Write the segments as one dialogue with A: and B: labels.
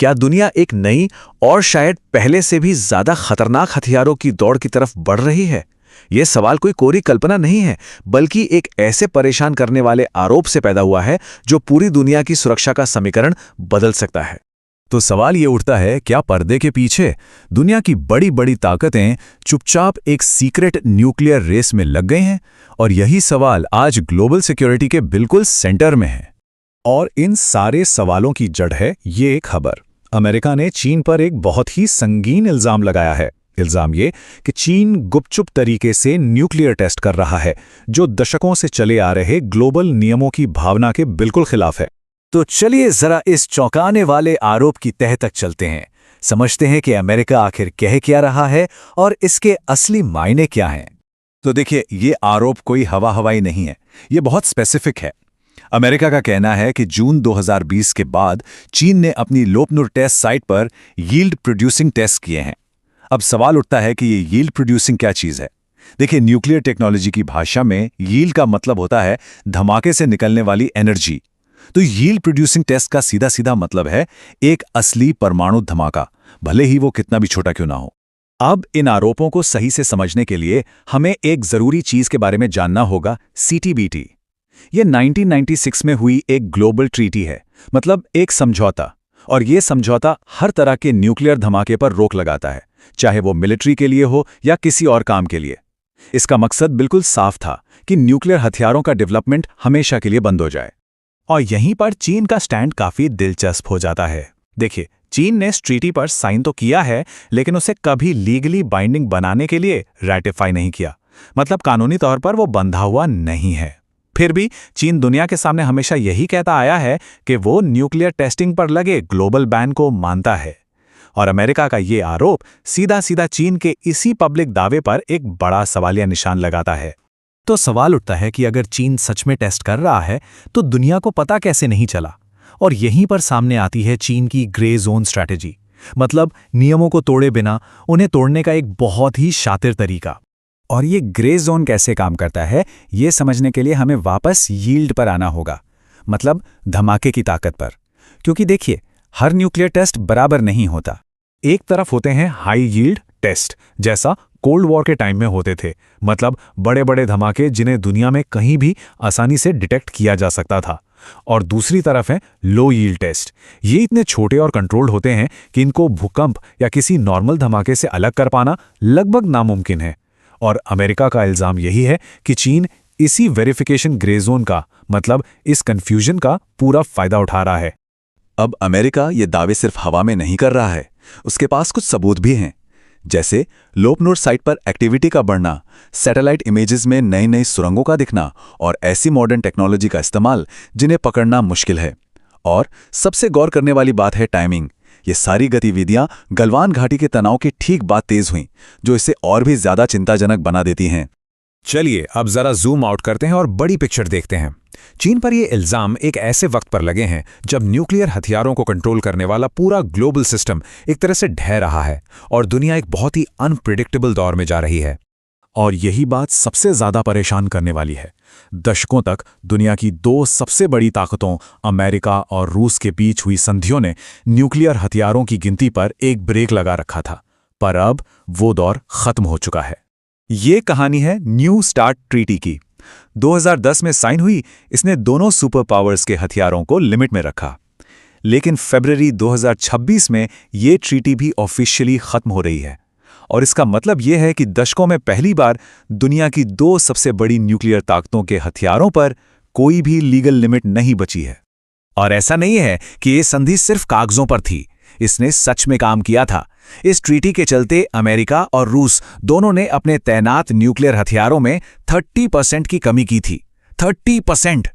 A: क्या दुनिया एक नई और शायद पहले से भी ज्यादा खतरनाक हथियारों की दौड़ की तरफ बढ़ रही है? यह सवाल कोई कोरी कल्पना नहीं है, बल्कि एक ऐसे परेशान करने वाले आरोप से पैदा हुआ है जो पूरी दुनिया की सुरक्षा का समीकरण बदल सकता है।
B: तो सवाल ये उठता है, क्या पर्दे के पीछे दुनिया की बड़ी बड़ी ताकतें चुपचाप एक सीक्रेट न्यूक्लियर रेस में लग गई हैं? और यही सवाल आज ग्लोबल सिक्योरिटी के बिल्कुल सेंटर में है। और इन सारे सवालों की जड़ है ये खबर। अमेरिका ने चीन पर एक बहुत ही संगीन इल्जाम लगाया है। इल्जाम ये कि चीन गुपचुप तरीके से न्यूक्लियर टेस्ट कर रहा है, जो दशकों से चले आ रहे ग्लोबल नियमों की भावना के बिल्कुल खिलाफ है। तो चलिए जरा इस चौंकाने वाले आरोप की तह तक चलते हैं, समझते हैं कि अमेरिका आखिर कह क्या रहा है और इसके असली मायने क्या हैं। तो देखिए, ये आरोप कोई हवाई नहीं है, ये बहुत स्पेसिफिक है। अमेरिका का कहना है कि जून 2020 के बाद चीन ने अपनी लोपनुर टेस्ट साइट पर यील्ड प्रोड्यूसिंग टेस्ट किए हैं। अब सवाल उठता है कि ये यील्ड प्रोड्यूसिंग क्या चीज़ है। देखिए, न्यूक्लियर टेक्नोलॉजी की भाषा में यील्ड का मतलब होता है धमाके से निकलने वाली एनर्जी। तो यील्ड प्रोड्यूसिंग टेस्ट का सीधा सीधा मतलब है एक असली परमाणु धमाका, भले ही वो कितना भी छोटा क्यों ना हो। अब इन आरोपों को सही से समझने के लिए हमें एक जरूरी चीज के बारे में जानना होगा, CTBT। ये 1996 में हुई एक ग्लोबल ट्रीटी है, मतलब एक समझौता। और ये समझौता हर तरह के न्यूक्लियर धमाके पर रोक लगाता है, चाहे वो मिलिट्री के लिए हो या किसी और काम के लिए। इसका मकसद बिल्कुल साफ था कि न्यूक्लियर हथियारों का डेवलपमेंट हमेशा के लिए बंद हो जाए। और यहीं पर चीन का स्टैंड काफी दिलचस्प हो जाता है। देखिए, चीन ने इस ट्रीटी पर साइन तो किया है, लेकिन उसे कभी लीगली बाइंडिंग बनाने के लिए रैटिफाई नहीं किया, मतलब कानूनी तौर पर वो बंधा हुआ नहीं है। फिर भी चीन दुनिया के सामने हमेशा यही कहता आया है कि वो न्यूक्लियर टेस्टिंग पर लगे ग्लोबल बैन को मानता है। और अमेरिका का ये आरोप सीधा सीधा चीन के इसी पब्लिक दावे पर एक बड़ा सवालिया निशान लगाता है। तो सवाल उठता है कि अगर चीन सच में टेस्ट कर रहा है तो दुनिया को पता कैसे नहीं चला? और यहीं पर सामने आती है चीन की ग्रे जोन स्ट्रैटेजी, मतलब नियमों को तोड़े बिना उन्हें तोड़ने का एक बहुत ही शातिर तरीका। और ये ग्रे जोन कैसे काम करता है, ये समझने के लिए हमें वापस यील्ड पर आना होगा, मतलब धमाके की ताकत पर। क्योंकि देखिए, हर न्यूक्लियर टेस्ट बराबर नहीं होता। एक तरफ होते हैं हाई यील्ड टेस्ट, जैसा कोल्ड वॉर के टाइम में होते थे, मतलब बड़े बड़े धमाके जिन्हें दुनिया में कहीं भी आसानी से डिटेक्ट किया जा सकता था। और दूसरी तरफ है लो यील्ड टेस्ट। ये इतने छोटे और कंट्रोल्ड होते हैं कि इनको भूकंप या किसी नॉर्मल धमाके से अलग कर पाना लगभग नामुमकिन है। और अमेरिका का इल्जाम यही है कि चीन इसी वेरिफिकेशन ग्रे जोन का, मतलब इस कंफ्यूजन का पूरा फायदा उठा रहा है।
C: अब अमेरिका ये दावे सिर्फ हवा में नहीं कर रहा है, उसके पास कुछ सबूत भी हैं, जैसे लोपनुर साइट पर एक्टिविटी का बढ़ना, सैटेलाइट इमेजेस में नई नई सुरंगों का दिखना और ऐसी मॉडर्न टेक्नोलॉजी का इस्तेमाल जिन्हें पकड़ना मुश्किल है। और सबसे गौर करने वाली बात है टाइमिंग। ये सारी गतिविधियां गलवान घाटी के तनाव के ठीक बाद तेज हुईं, जो इसे और भी ज्यादा चिंताजनक बना देती हैं।
B: चलिए अब जरा जूम आउट करते हैं और बड़ी पिक्चर देखते हैं। चीन पर ये इल्जाम एक ऐसे वक्त पर लगे हैं जब न्यूक्लियर हथियारों को कंट्रोल करने वाला पूरा ग्लोबल सिस्टम एक तरह से ढह रहा है और दुनिया एक बहुत ही अनप्रिडिक्टेबल दौर में जा रही है। और यही बात सबसे ज्यादा परेशान करने वाली है। दशकों तक दुनिया की दो सबसे बड़ी ताकतों अमेरिका और रूस के बीच हुई संधियों ने न्यूक्लियर हथियारों की गिनती पर एक ब्रेक लगा रखा था, पर अब वो दौर खत्म हो चुका है। ये कहानी है न्यू स्टार्ट ट्रीटी की। 2010 में साइन हुई। इसने दोनों सुपर पावर्स के हथियारों को लिमिट में रखा। लेकिन फरवरी 2026 में ये ट्रीटी भी ऑफिशियली खत्म हो रही है। और इसका मतलब यह है कि दशकों में पहली बार दुनिया की दो सबसे बड़ी न्यूक्लियर ताकतों के हथियारों पर कोई भी लीगल लिमिट नहीं बची है। और ऐसा नहीं है कि ये संधि सिर्फ कागजों पर थी, इसने सच में काम किया था। इस ट्रीटी के चलते अमेरिका और रूस दोनों ने अपने तैनात न्यूक्लियर हथियारों में 30% की कमी की थी। 30%!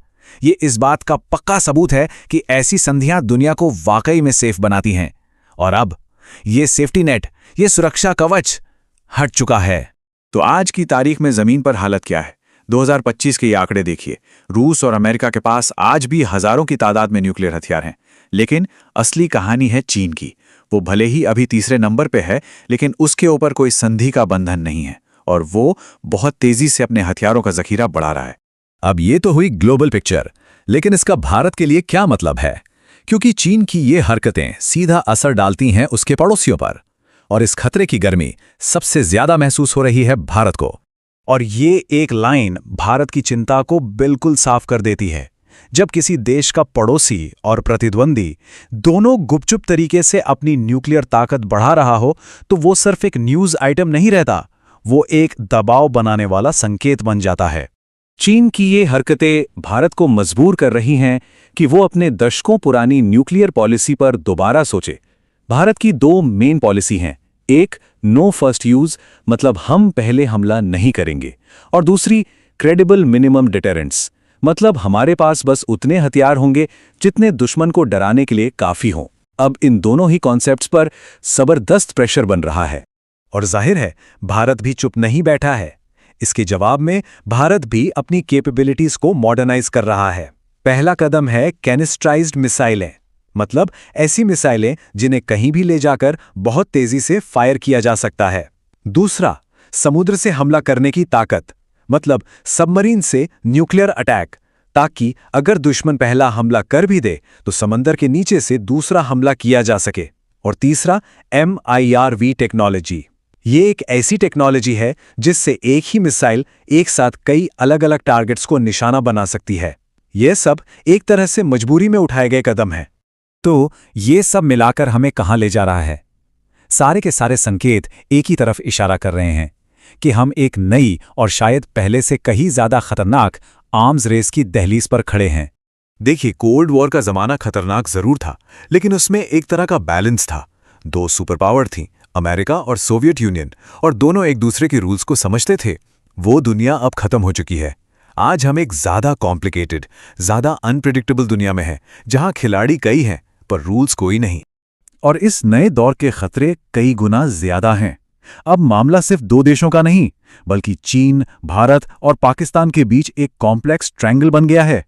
B: ये इस बात का पक्का सबूत है कि ऐसी संधियां दुनिया को वाकई में सेफ बनाती हैं। और अब ये सेफ्टी नेट, ये सुरक्षा कवच हट चुका है।
A: तो आज की तारीख में जमीन पर हालत क्या है? 2025 के ये आंकड़े देखिए। रूस और अमेरिका के पास आज भी हजारों की तादाद में न्यूक्लियर हथियार हैं, लेकिन असली कहानी है चीन की। वो भले ही अभी तीसरे नंबर पे है, लेकिन उसके ऊपर कोई संधि का बंधन नहीं है और वो बहुत तेजी से अपने हथियारों का जखीरा बढ़ा रहा है।
B: अब ये तो हुई ग्लोबल पिक्चर, लेकिन इसका भारत के लिए क्या मतलब है? क्योंकि चीन की ये हरकतें सीधा असर डालती हैं उसके पड़ोसियों पर, और इस खतरे की गर्मी सबसे ज्यादा महसूस हो रही है भारत को। और ये एक लाइन भारत की चिंता को बिल्कुल साफ कर देती है। जब किसी देश का पड़ोसी और प्रतिद्वंदी दोनों गुपचुप तरीके से अपनी न्यूक्लियर ताकत बढ़ा रहा हो, तो वो सिर्फ एक न्यूज़ आइटम नहीं रहता, वो एक दबाव बनाने वाला संकेत बन जाता है। चीन की ये हरकतें भारत को मजबूर कर रही हैं कि वो अपने दशकों पुरानी न्यूक्लियर पॉलिसी पर दोबारा सोचे। भारत की दो मेन पॉलिसी हैं, एक नो फर्स्ट यूज मतलब हम पहले हमला नहीं करेंगे, और दूसरी क्रेडिबल मिनिमम डिटेरेंस मतलब हमारे पास बस उतने हथियार होंगे जितने दुश्मन को डराने के लिए काफी हों। अब इन दोनों ही कॉन्सेप्ट्स पर जबरदस्त प्रेशर बन रहा है, और जाहिर है भारत भी चुप नहीं बैठा है। इसके जवाब में भारत भी अपनी कैपेबिलिटीज को मॉडर्नाइज कर रहा है। पहला कदम है कैनिस्ट्राइज्ड मिसाइलें, मतलब ऐसी मिसाइलें जिन्हें कहीं भी ले जाकर बहुत तेजी से फायर किया जा सकता है। दूसरा, समुद्र से हमला करने की ताकत, मतलब सबमरीन से न्यूक्लियर अटैक, ताकि अगर दुश्मन पहला हमला कर भी दे तो समंदर के नीचे से दूसरा हमला किया जा सके। और तीसरा, MIRV टेक्नोलॉजी। ये एक ऐसी टेक्नोलॉजी है जिससे एक ही मिसाइल एक साथ कई अलग अलग टारगेट्स को निशाना बना सकती है। यह सब एक तरह से मजबूरी में उठाए गए कदम हैं। तो ये सब मिलाकर हमें कहाँ ले जा रहा है? सारे के सारे संकेत एक ही तरफ इशारा कर रहे हैं कि हम एक नई और शायद पहले से कहीं ज्यादा खतरनाक आर्म्स रेस की दहलीज पर खड़े हैं।
A: देखिए, कोल्ड वॉर का जमाना खतरनाक जरूर था, लेकिन उसमें एक तरह का बैलेंस था। दो सुपर पावर थीं, अमेरिका और सोवियत यूनियन, और दोनों एक दूसरे के रूल्स को समझते थे। वो दुनिया अब खत्म हो चुकी है। आज हम एक ज्यादा कॉम्प्लिकेटेड, ज्यादा अनप्रिडिक्टेबल दुनिया में हैं, जहां खिलाड़ी कई हैं पर रूल्स कोई नहीं।
B: और इस नए दौर के खतरे कई गुना ज्यादा हैं। अब मामला सिर्फ दो देशों का नहीं, बल्कि चीन, भारत और पाकिस्तान के बीच एक कॉम्प्लेक्स ट्रायंगल बन गया है।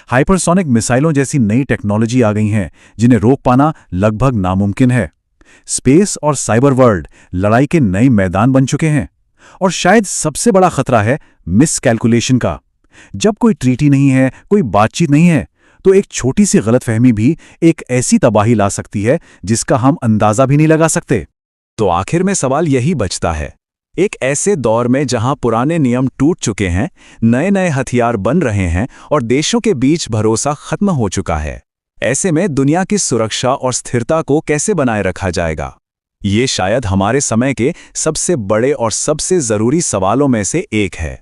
B: हाइपरसोनिक मिसाइलों जैसी नई टेक्नोलॉजी आ गई हैं जिन्हें रोक पाना लगभग नामुमकिन है। स्पेस और साइबर वर्ल्ड लड़ाई के नए मैदान बन चुके हैं। और शायद सबसे बड़ा खतरा है मिसकैलकुलेशन का। जब कोई ट्रीटी नहीं है, कोई बातचीत नहीं है, तो एक छोटी सी गलतफहमी भी एक ऐसी तबाही ला सकती है जिसका हम अंदाजा भी नहीं लगा सकते।
C: तो आखिर में सवाल यही बचता है, एक ऐसे दौर में जहां पुराने नियम टूट चुके हैं, नए नए हथियार बन रहे हैं और देशों के बीच भरोसा खत्म हो चुका है, ऐसे में दुनिया की सुरक्षा और स्थिरता को कैसे बनाए रखा जाएगा? ये शायद हमारे समय के सबसे बड़े और सबसे जरूरी सवालों में से एक है।